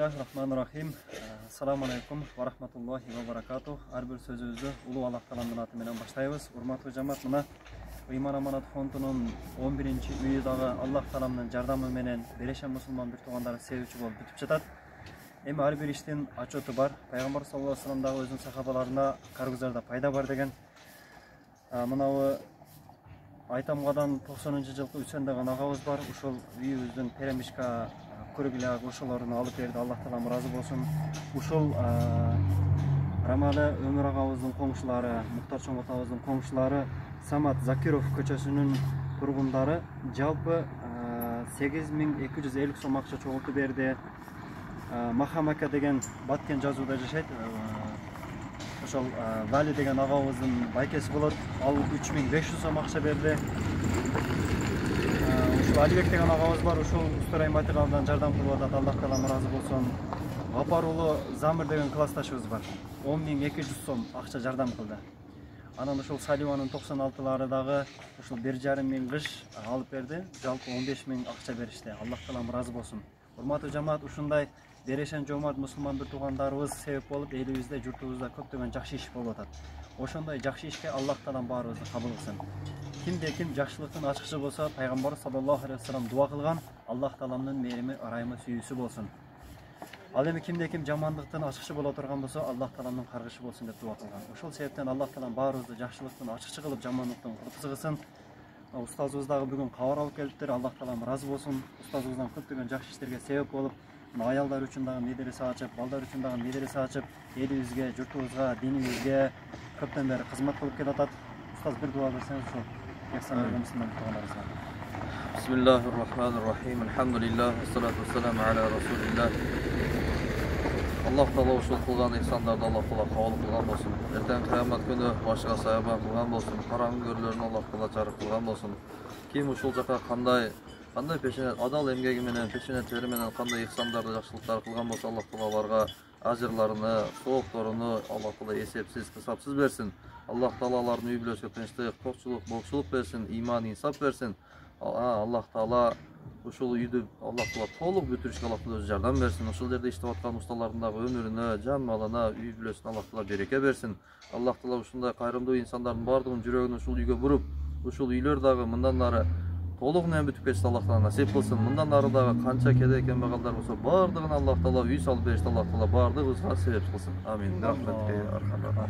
Bismillahirrahmanirrahim. Assalamu alaikum wa rahmatullahi wa barakatuh. Әрбір сөзімізді Улуу Аллах Тааланын аты менен баштайбыз. Урматтуу жамаат, мына Ыйман Аманат фондунун 11-чи үйү дагы Аллах Тааланын жардамы менен берешен мусулман бир туугандары себепчи болуп бүтүп жатат. Эми ар бир иштин отчету бар. Пайгамбар саллаллаху алейхи вассалам дагы өзүнүн сахабаларына каргузарда пайда бар деген. Мынабы Айтамгадан 90-жылкы үсөндөгөн агабыз бар. Ушул үйүбүздүн перемишка көргүлөг ошолорун алып берди. Аллах Таалам разы болсун. Ушул Рамалы Өмүр агабыздын коңшулары, Муктар Чоңот агабыздын коңшулары Самат Закиров көчөсүнүн тургундары жалпы 8250 сом акча чогултуп берди. Махамака деген Баткен жазууда жашайт. Ошол Вали деген агабыздын байкеси болот. Ал 3500 сом акча берди. Алибек деген агабыз бар, ушул Устурай материалдан жардам кылып атат. Аллах Таалам разы болсун. Гапар уулу Замир деген классташыбыз бар. 10200 сом акча жардам кылды. Анан ушул Саливанын 96-лары дагы ушул 1,5 миң кыш алып берди. Жалпы 15 миң акча беришти. Аллах Таалам разы болсун. Урматтуу жамаат, ушундай берешен жомарт мусулман бир туугандарыбыз себеп болуп, элибизде, журтубузда көптөгөн жакшы иш болуп атат. Ошондой жакшы ишке Аллах Таалам баарыбызды кабыл кылсын. Кимде ким жакшылыктын ачкычы болсо, пайгамбар саллаллаху алейхи вассалам дуа кылган, Аллах Тааламдын мээрими, ырайымы, сүйүүсү болсун. Ал эми кимде ким жамандыктын ачкычы боло турган болсо, Аллах Тааламдын каргышы болсун деп дуа кылган. Ошол себептен Аллах Таалам баарыбызды жакшылыктын ачкычы кылып, жамандыктан куртузгысын. Устазыбыз дагы бүгүн кабар алып келиптир. Аллах Таалам разы болсун. Устазыбыздан көптөгөн жакшы иштерге себеп болуп, аялдар үчүн дагы медресе ачып, балдар үчүн дагы медресе ачып, элибизге, журтубузга, динибизге көптөн бери кызмат кылып келатат. Устаз, бир дуа берсеңиз ушул Bismillahirrahmanirrahim. Alhamdulillah. Wassalatu wassalamu ala rasulillah. Alloh taolo ушул кылган ихсандарды Аллах таала кабыл кылган болсун. Эртең кыямат күнү башка саябан кылган болсун. Караңгы көрлөрүн Аллах таала жарык кылган болсун. Ким ушул жака кандай пешенет адал эмгеги менен, пешенет тери менен кандай ихсандарды, жакшылыктарды кылган болсо, Аллах таала аларга ажырларыны, соокторуну Аллах таала эсепсиз, кысапсыз берсин. Аллах таала алардын үй бүлөсүнө тынчтык, токчулук, болчулук берсин, иман, инсап берсин. Аллах таала ушул үйдү Аллах таала толук бүтүрүшкө Аллах таала өзү жардам берсин. Ушул жерде иштеп аткан усталардын дагы өмүрүнө, жан малына, үй бүлөсүнө Аллах таала береке берсин. Аллах таала ушундай кайрымдуу инсандардын баардыгынын жүрөгүн ушул үйгө буруп, ушул үйлөр дагы мындан ары толук менен бүтүп кетсе Аллах таала насип кылсын. Мындан ары дагы канча кедей кембагалдар болсо, баардыгын Аллах таала үй салып беришти. Аллах таала баардыгыбызга себеп кылсын. Амин. Рахматке архамар.